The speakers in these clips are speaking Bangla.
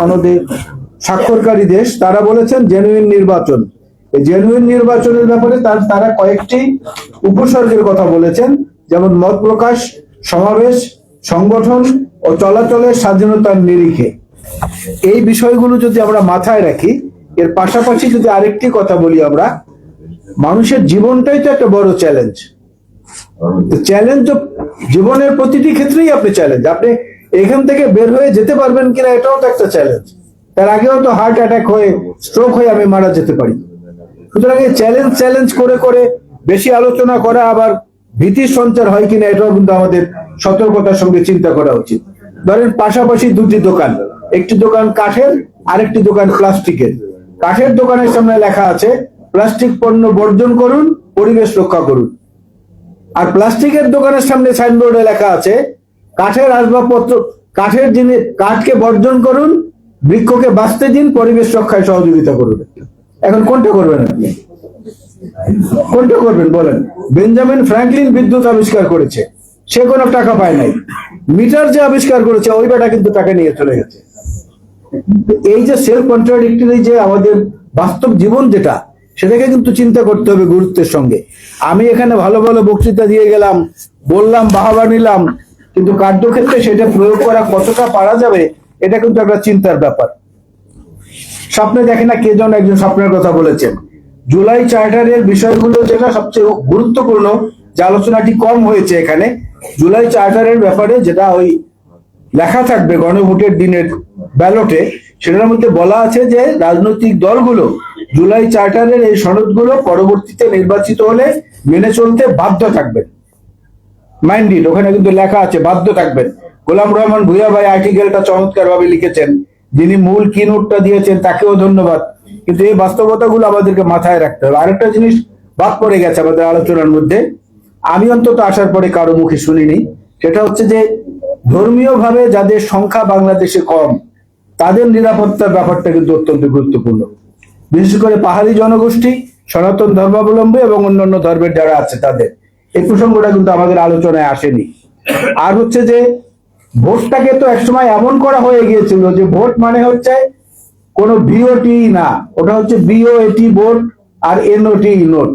সনদে স্বাক্ষরকারী দেশ, তারা বলেছেন জেনুইন নির্বাচন। এই জেনুইন নির্বাচনের ব্যাপারে তারা কয়েকটি উপসর্গের কথা বলেছেন, যেমন মত প্রকাশ, সমাবেশ, সংগঠন ও চলাচলের স্বাধীনতার নিরিখে। এই বিষয়গুলো যদি আমরা মাথায় রাখি, এর পাশাপাশি যদি আরেকটি কথা বলি, আমরা মানুষের জীবনটাই তো একটা বড় চ্যালেঞ্জ। চ্যালেঞ্জ তো জীবনের প্রতিটি ক্ষেত্রেই আপনি চ্যালেঞ্জ, আপনি এখান থেকে বের হয়ে যেতে পারবেন কিনা এটাও তো একটা চ্যালেঞ্জ। তার আগেও তো হার্ট অ্যাটাক হয়ে, স্ট্রোক হয়ে আমি মারা যেতে পারি। সুতরাং এই চ্যালেঞ্জ করে করে বেশি আলোচনা করা আবার ভীতির সঞ্চার হয় কিনা এটাও কিন্তু আমাদের সতর্কতার সঙ্গে চিন্তা করা উচিত। ধরেন পাশাপাশি দুটি দোকান, একটি দোকান কাঠের, আরেকটি দোকান প্লাস্টিকের। কাঠের দোকানের সামনে লেখা আছে প্লাস্টিক পণ্য বর্জন করুন, পরিবেশ রক্ষা করুন। আর প্লাস্টিকের দোকানের সামনে সাইনবোর্ডে লেখা আছে কাঠের আসবাবপত্র, কাঠের জিনিস, কাঠকে বর্জন করুন, বৃক্ষকে বাঁচতে দিন, পরিবেশ রক্ষায় সহযোগিতা করুন। এখন কোনটা করবেন আপনি? কোনটা করবেন বলেন? বেঞ্জামিন ফ্র্যাঙ্কলিন বিদ্যুৎ আবিষ্কার করেছে, সে কোনো টাকা পায় নাই। মিটার যে আবিষ্কার করেছে ওই বেটা কিন্তু টাকা নিয়ে চলে গেছে। এই যে সেলফ কন্ট্রাডিক্টরি যে আমাদের বাস্তব জীবন, যেটা সেটাকে কিন্তু চিন্তা করতে হবে গুরুত্বের সঙ্গে। আমি এখানে ভালো ভালো বক্তৃতা দিয়ে গেলাম, বললাম, বাহবা নিলাম, কিন্তু কার্যক্ষেত্রে সেটা প্রয়োগ করা কতটা পারা যাবে এটা কিন্তু একটা চিন্তার ব্যাপার। স্বপ্নে দেখে না কে যেন একজন স্বপ্নের কথা বলেছেন। জুলাই চার্টারের বিষয়গুলো যেটা সবচেয়ে গুরুত্বপূর্ণ, যে আলোচনাটি কম হয়েছে এখানে, জুলাই চার্টারের ব্যাপারে যেটা ওই লেখা থাকবে গণভোটের দিনের ব্যালটে, সেটার মধ্যে বলা আছে যে রাজনৈতিক দলগুলো জুলাই চার্টারের এই সনদগুলো পরবর্তীতে নির্বাচিত হলে মেনে চলতে বাধ্য থাকবেন। মাইন্ড ইট, ওখানে কিন্তু লেখা আছে বাধ্য থাকবেন। গোলাম রহমান ভূঁইয়া ভাই আর্টিকেলটা চমৎকার ভাবে লিখেছেন, যিনি মূল কি নোটটা দিয়েছেন তাকেও ধন্যবাদ। কিন্তু এই বাস্তবতাগুলো আমাদেরকে মাথায় রাখতে হবে। আরেকটা জিনিস বাদ পড়ে গেছে আমাদের আলোচনার মধ্যে, আমি অন্তত আসার পরে কারো মুখে শুনিনি, সেটা হচ্ছে যে ধর্মীয় ভাবে যাদের সংখ্যা বাংলাদেশে কম, তাদের নিরাপত্তার ব্যাপারটা কিন্তু অত্যন্ত গুরুত্বপূর্ণ। বিশেষ করে পাহাড়ি জনগোষ্ঠী, সনাতন ধর্মাবলম্বী এবং অন্যান্য ধর্মের যারা আছে তাদের এই প্রসঙ্গটা কিন্তু আমাদের আলোচনায় আসেনি। আর হচ্ছে যে ভোটটাকে তো একসময় এমন করা হয়ে গিয়েছিল যে ভোট মানে হচ্ছে কোনো বিওটি না, ওটা হচ্ছে বিওএটি ভোট, আর এনওটি নোট।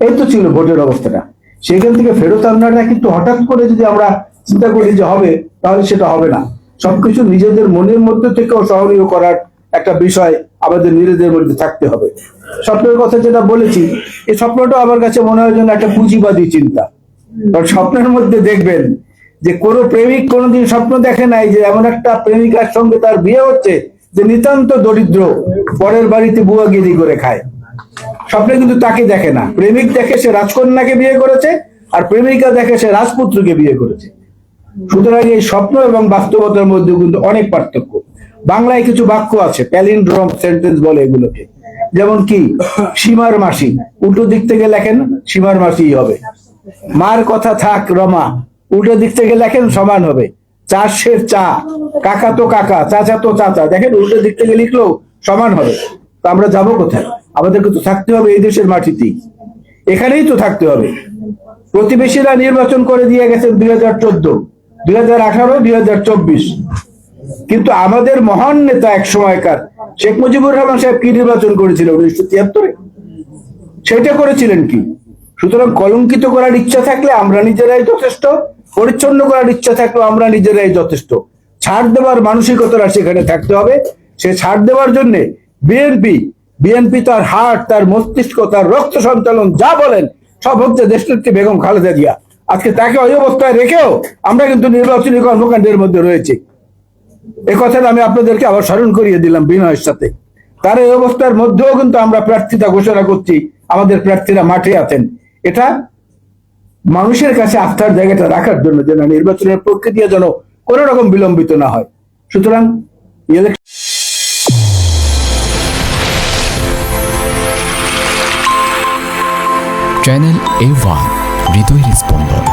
এই তো ছিল ভোটের অবস্থাটা। সেখান থেকে ফেরত আনাটা কিন্তু হঠাৎ করে যদি আমরা চিন্তা করি যে হবে, তাহলে সেটা হবে না। সবকিছু নিজেদের মনের মধ্যে থেকেও সহনীয় করার একটা বিষয় আমাদের নিজেদের মধ্যে থাকতে হবে। স্বপ্নের কথা যেটা বলেছি, এই স্বপ্নটা আমার কাছে মনে হয় যেন একটা পুঁজিবাদী চিন্তা। কারণ স্বপ্নের মধ্যে দেখবেন যে কোনো প্রেমিক কোনোদিন স্বপ্ন দেখে নাই যে এমন একটা প্রেমিকার সঙ্গে তার বিয়ে হচ্ছে যে নিতান্ত দরিদ্র, পরের বাড়িতে বুয়াগিরি করে খায়। স্বপ্নে কিন্তু তাকে দেখে না। প্রেমিক দেখে সে রাজকন্যাকে বিয়ে করেছে, আর প্রেমিকা দেখে সে রাজপুত্রকে বিয়ে করেছে। সুতরাং এই স্বপ্ন এবং বাস্তবতার মধ্যে কিন্তু অনেক পার্থক্য। বাংলায় কিছু বাক্য আছে, প্যালিন্ড্রোম সেন্টেন্স বলে এগুলোকে, যেমন কি সীমার মাসি, উল্টো দিক থেকে লেখেন সীমার মাসি হবে। মার কথা থাক রমা, উল্টো দিক থেকে লেখেন সমান হবে। চাষের চা, কাকা তো কাকা, চাচা তো চাচা, দেখেন উল্টো দিক থেকে লিখলেও সমান হবে। তো আমরা যাবো কোথায়? আমাদেরকে তো থাকতে হবে এই দেশের মাটিতেই, এখানেই তো থাকতে হবে। প্রতিবেশীরা নির্বাচন করে দিয়ে গেছেন 2014, 2018, 2024, কিন্তু আমাদের মহান নেতা এক সময়কার শেখ মুজিবুর রহমান সাহেব কি নির্বাচন করেছিল 1973-এ? সেটা করেছিলেন কি? সুতরাং কলঙ্কিত করার ইচ্ছা থাকলে আমরা নিজেরাই যথেষ্ট, পরিচ্ছন্ন করার ইচ্ছা থাকলে আমরা নিজেরাই যথেষ্ট। ছাড় দেওয়ার মানসিকতাটা সেখানে থাকতে হবে। সে ছাড় দেওয়ার জন্য বিএনপি তার হার্ট, তার মস্তিষ্ক, তার রক্ত সঞ্চালন যা বলেন সব হচ্ছে দেশনেত্রী বেগম খালেদা জিয়া। আজকে তাকে ওই অবস্থায় রেখেও আমরা কিন্তু নির্বাচনী কর্মকাণ্ডের মধ্যে রয়েছে। এ কথাটা আমি আপনাদেরকে আবার স্মরণ করিয়ে দিলাম বিনয়ের সাথে। তার এই অবস্থার মধ্যেও কিন্তু আমরা প্রার্থিতা ঘোষণা করছি, আমাদের প্রার্থীরা মাঠে আছেন। এটা মানুষের কাছে আস্থার জায়গাটা রাখার জন্য, যেন নির্বাচনের প্রক্রিয়া যেন কোনো রকম বিলম্বিত না হয়। সুতরাং চ্যানেল A1 হৃদয়ের স্পন্দন।